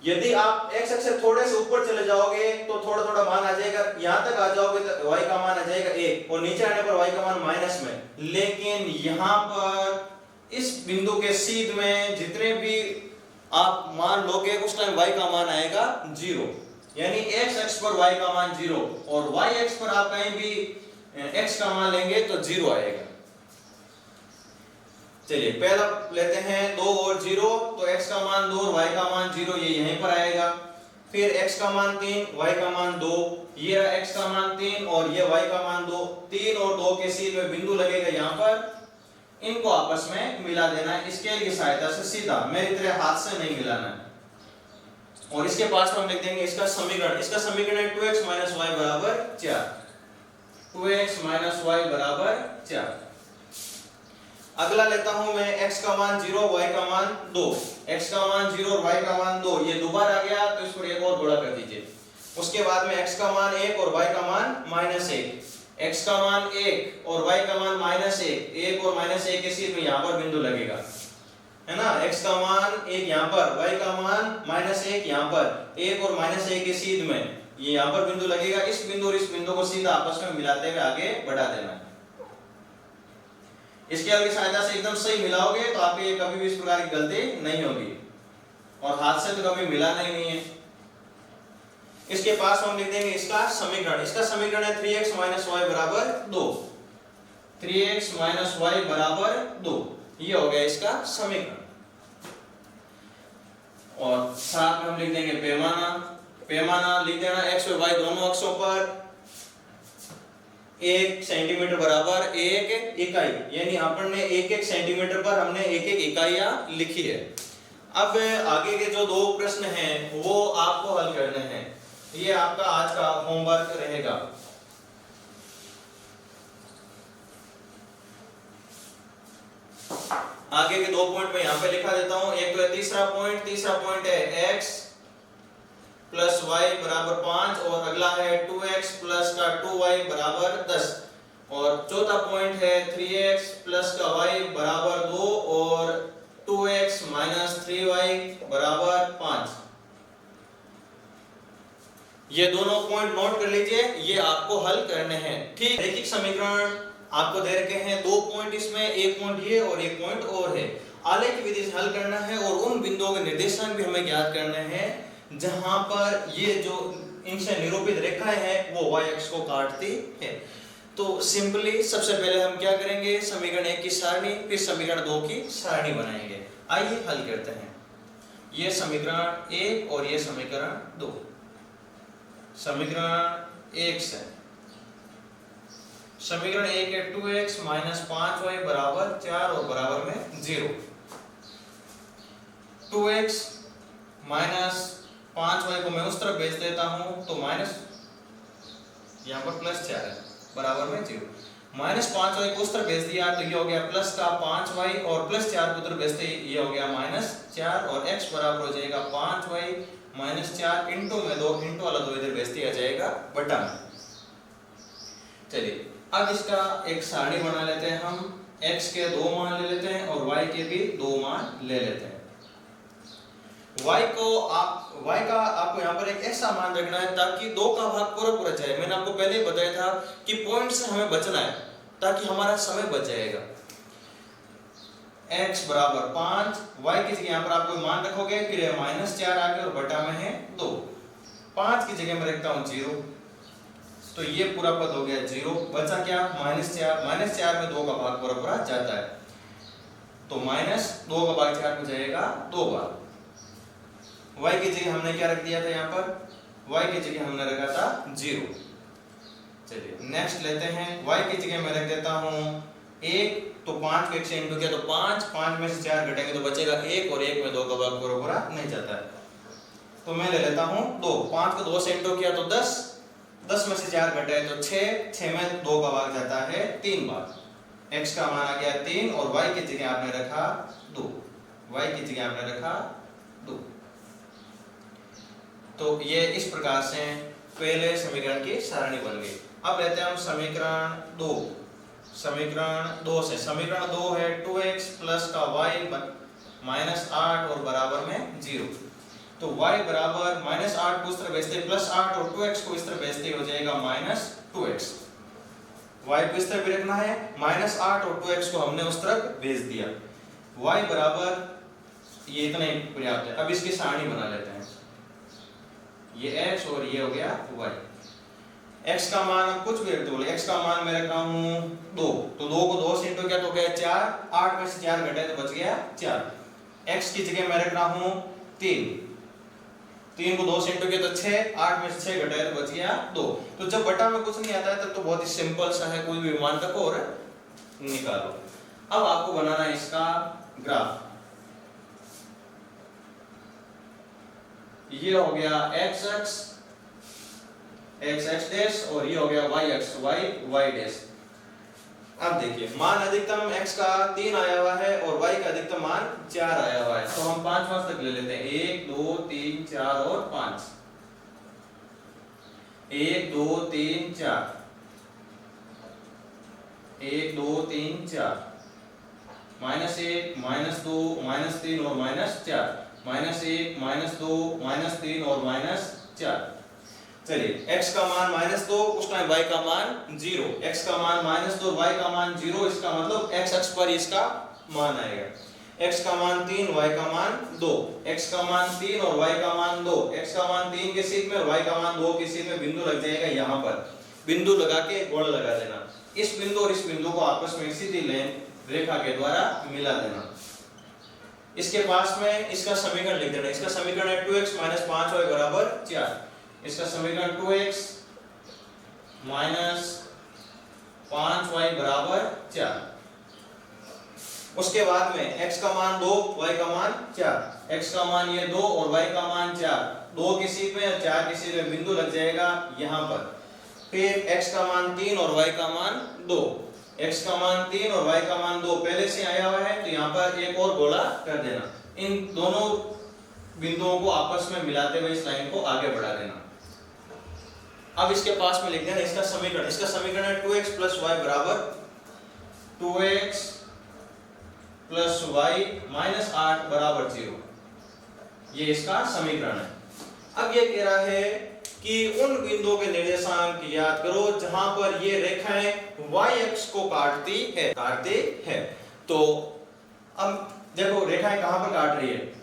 S1: यदि आप x अक्ष से थोड़े से ऊपर चले जाओगे तो थोड़ा थोड़ा मान आ जाएगा, यहां तक आ जाओगे तो y का मान आ जाएगा 1 और नीचे आने पर y का मान माइनस में। लेकिन यहां पर इस बिंदु के सीध में जितने भी आप मान लोगे उस टाइम y का मान आएगा 0, यानी x अक्ष पर y का मान 0 और y अक्ष पर आप कहीं भी x का मान लेंगे तो 0 आएगा। चलिए पहला लेते हैं 2 और 0, तो x का मान 2 और y का मान 0, ये यहीं पर आएगा। फिर x का मान 3, y का मान 2, ये रहा x का मान 3 और ये y का मान 2। 3 और 2 के सीध में बिंदु लगेगा यहाँ पर, इनको आपस में मिला देना है स्केल की सहायता से सीधा, मेरी तरह हाथ से नहीं मिलाना है। और इसके पास हम लिख देंगे इसका समीकरण, इसका समीकरण है 2x - y बराबर 4, 2x - y बराबर 4। अगला लेता हूं मैं x का मान 0, y का मान 2, x का मान 0 और y का मान 2, ये दोबारा आ गया तो इसको एक और गुणा कर दीजिए। उसके बाद में x का मान 1 और y का मान -1, x का मान 1 और y का मान -1, 1 और -1 के सीध में यहाँ पर बिंदु लगेगा, है ना। x का मान 1 यहाँ पर, y का मान -1 यहाँ पर, 1 और -1 के सीध में ये यहाँ पर बिंदु लगेगा। इस बिंदु और इस बिंदु को सीधा आपस में मिलाते हुए आगे बढ़ा देना है। इसके आगे सहायता से एकदम सही मिलाओगे तो आपके ये कभी भी इस प्रकार की गलती नहीं होगी, और हाथ से तो कभी मिलाना ही नहीं है। इसके पास हम लिख देंगे इसका समीकरण, इसका समीकरण है 3x - y बराबर 2, 3x - y बराबर 2, ये हो गया इसका समीकरण। और साथ में हम लिख देंगे पैमाना, पैमाना लिख देना x और y दोनों अक्षों पर 1 सेंटीमीटर बराबर 1 इकाई, यानी अपन ने 1-1 सेंटीमीटर पर हमने 1-1 इकाइयां लिखी है। अब आगे के जो 2 प्रश्न हैं वो आपको हल करने हैं, ये आपका आज का होमवर्क रहेगा। आगे के 2 पॉइंट मैं यहाँ पे लिखा देता हूं। एक तो है तीसरा पॉइंट है x प्लस y बराबर 5 और अगला है 2x प्लस का 2y बराबर 10, और चौथा पॉइंट है 3x प्लस का y बराबर 2 और 2x माइनस 3y बराबर 5। ये दोनों पॉइंट नोट कर लीजिए, ये आपको हल करने हैं। ठीक, रैखिक समीकरण आपको दे रखे हैं 2 पॉइंट, इसमें एक पॉइंट ये और एक पॉइंट और है। आलेख विधि से हल करना है और उन बिंदुओं के निर्देशांक भी हमें ज्ञात करने हैं जहां पर ये जो इनसे निरूपित रेखाएं हैं वो y अक्ष को काटती है। तो सिंपली सबसे पहले हम क्या करेंगे, समीकरण 1 की सारणी, फिर समीकरण 2 की सारणी बनाएंगे। आइए हल करते हैं। ये समीकरण 1 और ये समीकरण 2। समीकरण 1 से समीकरण 1 है 2x - 5y बराबर 4 और बराबर में 0। 2x - 5y को मैं उस तरफ भेज देता हूं तो यहाँ पर +4 है बराबर में 0। -5y को उस तरफ भेज दिया तो ये हो गया प्लस का 5y और +4 को उधर भेजते ये हो गया -4 और x बराबर हो जाएगा 5y -4 इंटू में 2 इंटू वाला 2 इधर भेज दिया जाएगा बटा में। चलिए अब इसका एक सारणी बना लेते हैं हम। x के 2 मान ले लेते हैं और y के भी 2 मान ले लेते हैं। y का आपको यहाँ पर एक ऐसा मान रखना है ताकि 2 का भाग पूरा जाए। मैंने आपको पहले ही बताया था कि पॉइंट से हमें बचना है ताकि हमारा समय बच जाएगा। x बराबर 5, y की जगह यहाँ पर आप कोई मान रखोगे, फिर -4 आगे और बटा में है 2। 5 की जगह मैं रखता हूँ 0, तो ये पूरा पद हो गया 0। बचा क्या -4 में 2 का भाग पूरा जाता है तो -2 का भाग 4 हो जाएगा 2 बार। y की जगह हमने क्या रख दिया था, यहाँ पर y की जगह हमने रखा था 0। चलिए नेक्स्ट लेते हैं। y की जगह मैं रख देता हूँ 1, तो 5 के 1 से इंटू किया तो 5 में से 4 घटेंगे तो बचेगा 1 और 1 में 2 का भाग पूरा नहीं जाता है तो मैं ले लेता हूँ 2। 5 को 2 से इंटू किया तो 10 में से 4 घटे तो 6 में 2 का भाग जाता है 3 बार। x का मान आ गया 3 और y की जगह आपने रखा 2। y की जगह आपने रखा 2। तो ये इस प्रकार से पहले समीकरण की सारणी बन गई। अब लेते हैं हम समीकरण 2। समीकरण 2 से समीकरण 2 है 2x प्लस का y -8 और बराबर में 0। तो y बराबर -8 को इस तरफ भेजते +8 और 2x को इस तरफ भेजते हो जाएगा -2x। y को इस तरफ भी रखना है, -8 और 2x को हमने उस तरफ भेज दिया। y बराबर ये इतना ही पर्याप्त है। अब इसकी सारणी बना लेते हैं। ये x और ये हो गया y। x का मान कुछ भी रखते बोले, x का मान मैं रख रहा हूँ 2, तो 2 को 2 से इंटू किया तो गया 4, 8 में से 4 घटे तो बच गया 4। x की जगह मैं रख रहा हूँ 3 को 2 से इंटू किया तो 6, 8 में से 6 घटे तो बच गया 2। तो जब बटा में कुछ नहीं आता है तब तो बहुत ही सिंपल सा है, कोई भी मान रखो और निकालो। अब आपको बनाना है इसका ग्राफ। ये हो गया x डैश और ये हो गया y डैश। अब देखिए मान अधिकतम x का 3 आया हुआ है और y का अधिकतम मान 4 आया हुआ है, तो हम 5 तक ले लेते हैं। 1 2 3 4 और 5। 1 2 3 4 1 2 3 4 -1 -2 -3 और -4 -1 -2 -3 और -4। चलिए x का मान -2, उस टाइम y का मान 0। x का मान -2 y का मान 0, इसका मतलब x अक्ष पर इसका मान आएगा। x का मान 3 y का मान 2। x का मान 3 और y का मान 2। x का मान 3 के सीध में और y का मान 2 के सीध में बिंदु लग जाएगा। यहाँ पर बिंदु लगा के गोल लगा देना। इस बिंदु और इस बिंदु को आपस में सीधी रेखा के द्वारा मिला देना। इसके पास में इसका समीकरण लिख देना। इसका समीकरण है 2x - 5y बराबर 4। इसका समीकरण 2x - 5y बराबर 4। उसके बाद में x का मान 2, y का मान 4। x का मान ये 2 और y का मान 4। 2 के सीध में और 4 के सीध में बिंदु लग जाएगा यहाँ पर। फिर x का मान 3 और y का मान 2। x का मान 3 और y का मान 2 पहले से आया हुआ है, तो यहाँ पर एक और गोला कर देना। इन दोनों बिंदुओं को आपस में मिलाते हुए इस लाइन को आगे बढ़ा देना। अब इसके पास में लिख देना इसका समीकरण। इसका समीकरण है 2x + y बराबर 2x + y - 8 बराबर 0। ये इसका समीकरण है। अब ये कह रहा है कि उन बिंदुओं के निर्देशांक याद करो जहां पर ये रेखाएं y अक्ष को काटती है। तो अब देखो रेखाएं कहां पर काट रही है,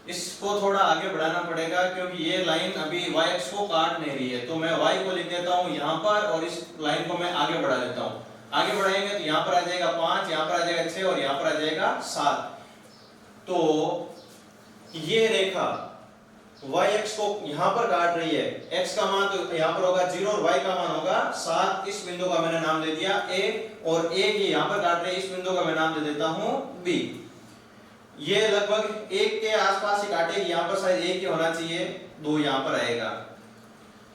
S1: इसको थोड़ा आगे बढ़ाना पड़ेगा क्योंकि ये लाइन अभी y अक्ष को काट नहीं रही है। तो मैं y को लिख देता हूं यहां पर और इस लाइन को मैं आगे बढ़ा देता हूं। आगे बढ़ाएंगे तो यहां पर आ जाएगा 5, यहां पर आ जाएगा 6 और यहां पर आ जाएगा 7। तो ये रेखा y अक्ष को यहां पर काट रही है। x का मान तो यहां पर होगा 0 और y का मान होगा 7। इस बिंदु का मैंने नाम दे दिया a और a की यहां पर काट रही है, इस बिंदु का मैं नाम दे देता हूं b। ये लगभग 1 के आसपास ही काटेगी। यहां पर शायद 1 ही होना चाहिए, 2 यहां पर आएगा।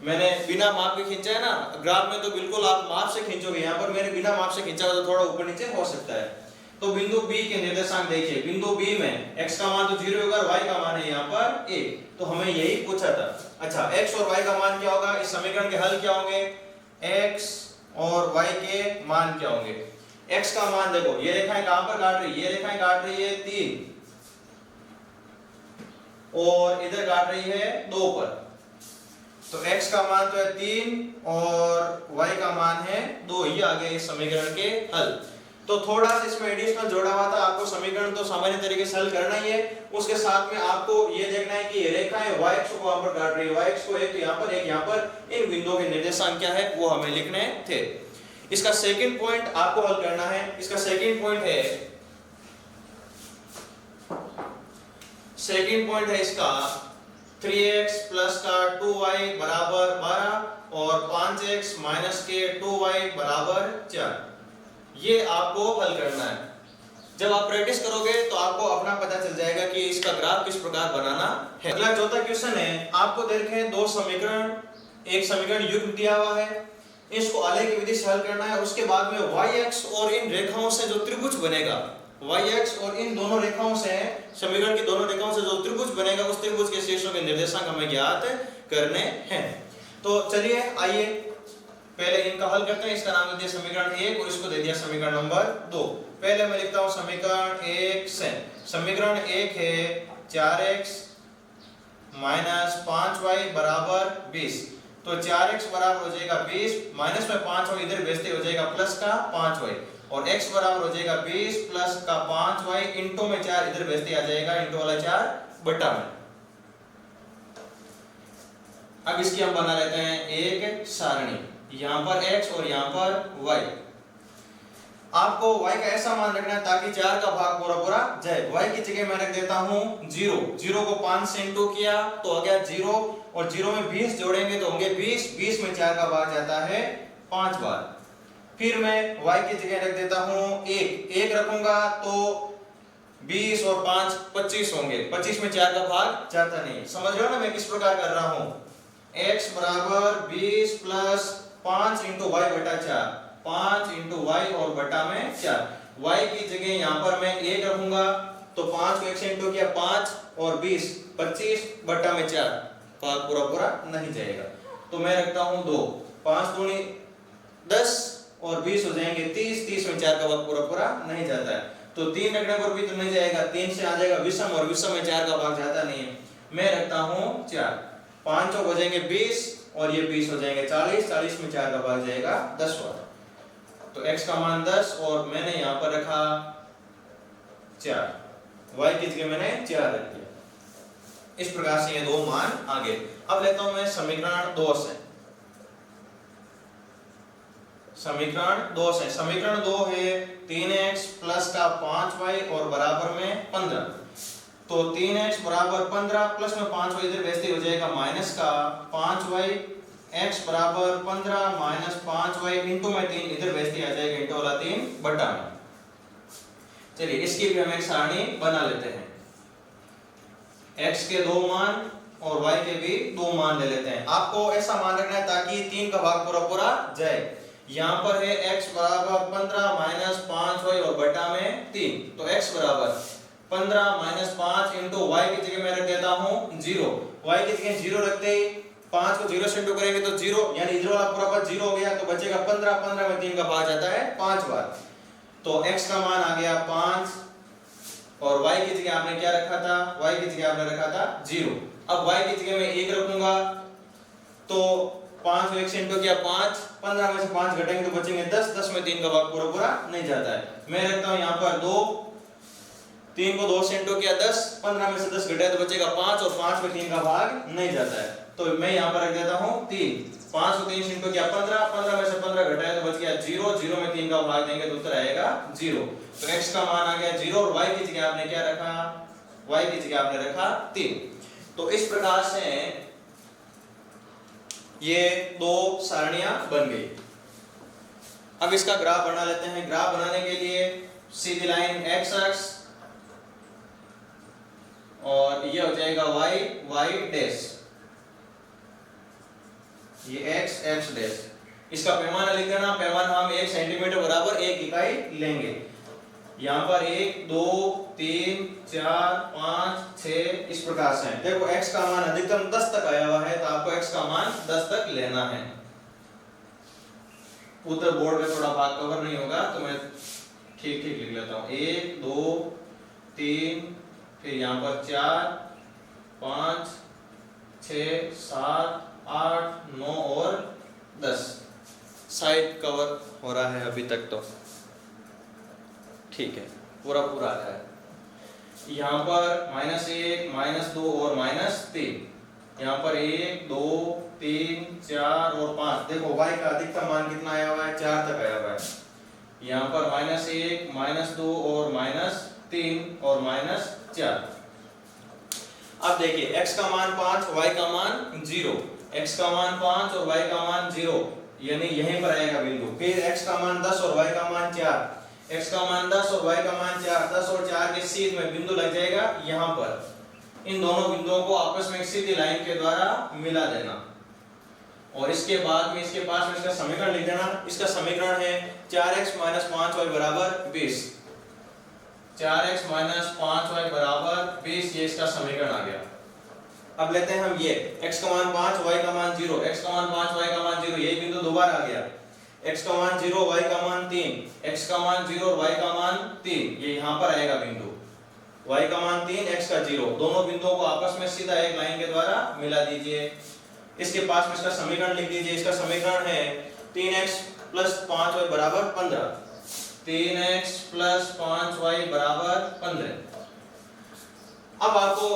S1: मैंने बिना माप के खींचा है ना, ग्राफ में तो बिल्कुल आप माप से खींचोगे, यहाँ पर मैंने बिना माप से खींचा हुआ तो थोड़ा ऊपर नीचे हो सकता है। तो बिंदु बी के निर्देशांक देखिए, बिंदु बी में x का मान तो 0 होगा और y का मान है यहाँ पर 1, तो हमें यही पूछा था। अच्छा, x और y का मान क्या होगा, इस समीकरण के हल क्या होंगे, x और y के मान क्या होंगे। x का मान देखो, ये रेखाएं कहां पर काट रही है, ये रेखाएं काट रही है 3 और इधर काट रही है 2 पर, तो x का मान तो है 3 और y का मान है 2, ये आ गया इस समीकरण के हल। तो थोड़ा सा इसमें एडिशनल जोड़ा हुआ था, आपको समीकरण तो सामान्य तरीके से हल करना ही है, उसके साथ में आपको ये देखना है कि ये रेखाएं y अक्ष को वहां पर काट रही है, y अक्ष को एक तो यहाँ पर एक यहाँ पर, इन बिंदुओं के निर्देशांक क्या है वो हमें लिखने थे। इसका सेकंड पॉइंट आपको हल करना है। इसका सेकंड पॉइंट है इसका 3x प्लस का 2y बराबर 12 और 5x माइनस के 2y बराबर 4, ये आपको हल करना है। जब आप प्रैक्टिस करोगे तो आपको अपना पता चल जाएगा कि इसका ग्राफ किस प्रकार बनाना है। अगला चौथा क्वेश्चन है, आपको देखें दो समीकरण, एक समीकरण युग्म दिया हुआ है, इसको आलेख की विधि से हल करना है। उसके बाद में y अक्ष और इन रेखाओं से जो त्रिभुज बनेगा, y अक्ष और इन दोनों रेखाओं से, समीकरण की दोनों रेखाओं से जो त्रिभुज बनेगा, उस त्रिभुज के शीर्षों के निर्देशांक हमें ज्ञात करने हैं। तो चलिए आइए पहले इनका हल करते हैं। इसका नाम दे दिया समीकरण 1 और इसको दे दिया समीकरण नंबर 2। पहले मैं लिखता हूं समीकरण 1 से। समीकरण 1 है 4x माइनस 5y बराबर 20, तो 4x बराबर हो जाएगा 20, माइनस में 5y इधर भेजते हो जाएगा प्लस का 5y, और x बराबर हो जाएगा 20 प्लस का 5y इंटू में 4 इधर भेजते आ जाएगा, इंटू वाला 4 बटा में। अब इसकी हम बना लेते हैं एक सारणी, यहाँ पर x और यहाँ पर y। आपको y का ऐसा मान रखना है ताकि 4 का भाग पूरा पूरा जाए। y की जगह मैं रख देता हूँ 0, 0 को 5 से इंटू किया तो आ गया 0, और 0 में 20 जोड़ेंगे तो होंगे 20, 20 में 4 का भाग जाता है 5 बार। फिर मैं y की जगह रख देता हूँ 1 रखूंगा तो 20 और 5 25 होंगे, 25 में 4 का भाग जाता नहीं। समझ रहे हो ना मैं किस प्रकार कर रहा हूँ। x बराबर 20 प्लस 5 इंटू वाई बटा 4, 5 इंटू वाई और बटा में 4। y की जगह यहाँ पर मैं 1 रखूंगा तो 5 को 1 से इंटू किया 5 और 20 25 बटा में 4, भाग पूरा पूरा नहीं जाएगा, तो मैं रखता हूँ 2, 5 दूनी 10 और 20 हो जाएंगे 30, 30 में 4 का भाग पूरा पूरा नहीं जाता है, तो 3 रखने पर भी तो नहीं जाएगा, 3 से आ जाएगा विषम और विषम में 4 का भाग जाता नहीं है। मैं रखता हूँ 4, 5 हो जाएंगे 20 और ये 20 हो जाएंगे 40, 40 में 4 का भाग जाएगा 10 बार, तो x का मान 10 और मैंने यहाँ पर रखा 4, y की जगह मैंने 4 रख दिया। इस प्रकार से ये दो मान आ गए। अब लेता हूं मैं समीकरण 2 से। समीकरण 2 से, समीकरण 2 है 3x प्लस का 5y और बराबर में 15, तो 3x बराबर 15 प्लस में 5y इधर भेजते हो जाएगा माइनस का 5y, x बराबर 15 माइनस 5y इंटू में 3 इधर भेजते आ जाएगा, इंटू वाला 3 बटा में। चलिए इसकी भी हम एक सारणी बना लेते हैं। x के 2 मान और y के भी 2 मान ले लेते हैं। आपको ऐसा मान रखना है ताकि 3 का भाग पूरा पूरा जाए। यहाँ पर है x बराबर 15 माइनस 5y और बटा में 3, तो x बराबर 15 माइनस 5 इंटू y की जगह मैं रख देता हूँ 0, y की जगह 0 रखते ही 5 को 0 से इंटू करेंगे तो 0, यानी इधर वाला पूरा पद 0 हो गया, तो बचेगा 15, 15 में 3 का भाग जाता है 5 बार, तो x का मान आ गया 5 और y की जगह आपने क्या रखा था, y की जगह आपने रखा था 0। अब y की जगह मैं 1 रखूंगा तो 5 को 1 से इंटू किया 5, 15 में से 5 घटाएंगे तो बचेंगे 10, 10 में 3 का भाग पूरा पूरा नहीं जाता है। मैं रखता हूं यहां पर 2, 3 को 2 से इंटू किया 10, 15 में से 10 घटाए तो बचेगा 5 और 5 में 3 का भाग नहीं जाता है, तो मैं यहां पर रख देता हूं 3, 5 को 3 से इंटू किया 15, 15 में से 15 घटाए तो बच गया 0, 0 में 3 का भाग देंगे तो उत्तर आएगा 0। तो x का मान आ गया 0 और y की जगह आपने क्या रखा, y की जगह आपने रखा 3। तो इस प्रकार से ये दो सारणियां बन गई। अब इसका ग्राफ बना लेते हैं। ग्राफ बनाने के लिए सीधी लाइन x अक्ष और ये हो जाएगा y, y डैश। ये x x डैश, इसका पैमाना लिख देना, पैमाना हम 1 सेंटीमीटर बराबर 1 इकाई लेंगे। यहाँ पर 1 2 3 4 5 6 इस प्रकार से है। देखो x का मान अधिकतम 10 तक आया हुआ है, तो आपको x का मान 10 तक लेना है। उत्तर बोर्ड में थोड़ा भाग कवर नहीं होगा तो मैं ठीक ठीक लिख लेता हूँ। 1 2 3 फिर यहाँ पर 4 5 6 7 8 9 और 10। साइड कवर हो रहा है अभी तक तो ठीक है, पूरा पूरा आ रहा है। यहाँ पर -1 -2 और -3, यहाँ पर 1 2 3 4 और 5। देखो y का अधिकतम मान कितना आया हुआ है, 4 तक आया हुआ है। यहाँ पर -1 -2 और -3 और -4। अब देखिए x का मान 5 y का मान 0, x का मान 5 और y का मान 0 यानी यहीं पर आएगा बिंदु। फिर x का मान 10 और y का मान 4, x का मान 10 और y का मान 4, 10 और 4 के सीध में बिंदु लग जाएगा यहाँ पर। इन दोनों बिंदुओं को आपस में एक सीधी लाइन के द्वारा मिला देना और इसके बाद में इसके पास में इसका समीकरण लिख देना। इसका समीकरण है 4x - 5y बराबर 20। 4x - 5y बराबर 20, ये इसका समीकरण आ गया। अब लेते हैं हम ये x का मान 5 y का मान 0, x का मान 5 y का मान 0, यही बिंदु दोबारा आ गया। x का मान 0 y का मान 3, x का मान 0 और y का मान 3, ये यहाँ पर आएगा बिंदु। y का मान 3 x का 0, दोनों बिंदुओं को आपस में सीधा एक लाइन के द्वारा मिला दीजिए। इसके पास में इसका समीकरण लिख दीजिए। इसका समीकरण है 3x + 5y बराबर 15। 3x + 5y बराबर 15। अब आपको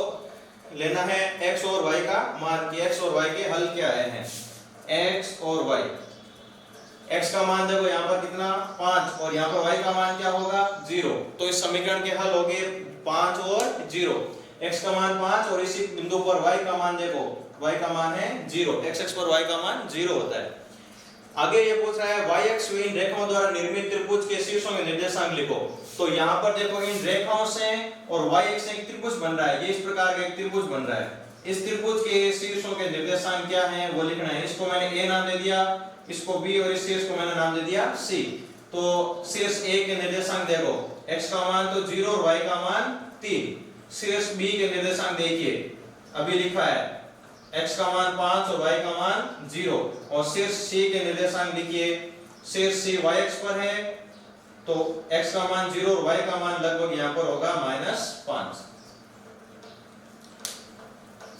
S1: लेना है x और y का मान कि x और y के हल क्या आए हैं। x और y, x का मान देखो यहाँ पर कितना 5 और यहाँ पर y का मान क्या होगा 0, तो इस समीकरण के हल हो गए 5 और 0। x का मान 5 और इसी बिंदु पर y का मान देखो, y का मान है 0, x पर y का मान 0 होता है। आगे ये पूछ रहा है y x इन रेखाओं द्वारा निर्मित त्रिभुज के शीर्षों के निर्देशांक लिखो। तो यहाँ पर देखो इन रेखाओं से और y x से एक त्रिभुज बन रहा है, ये इस प्रकार का एक त्रिभुज बन रहा है। इस त्रिभुज के शीर्षों के निर्देशांक क्या हैं वो लिखना है। इसको मैंने a नाम दे दिया, इसको b और इस शीर्ष को मैंने नाम दे दिया c। तो शीर्ष a के निर्देशांक देखो, x का मान तो 0 और y का मान 3। शीर्ष b के निर्देशांक देखिए, अभी लिखा है x का मान 5 और y का मान 0 और शीर्ष c के निर्देशांक लिखिए। शीर्ष c y x पर है तो x का मान 0 और y का मान लगभग यहाँ पर होगा -5।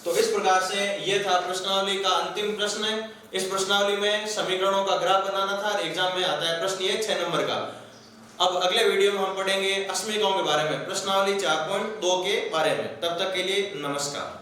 S1: तो इस प्रकार से ये था प्रश्नावली का अंतिम प्रश्न। इस प्रश्नावली में समीकरणों का ग्राफ बनाना था, एग्जाम में आता है प्रश्न ये 6 नंबर का। अब अगले वीडियो में हम पढ़ेंगे अश्मिकाओं के बारे में, प्रश्नावली 4.2 के बारे में। तब तक के लिए नमस्कार।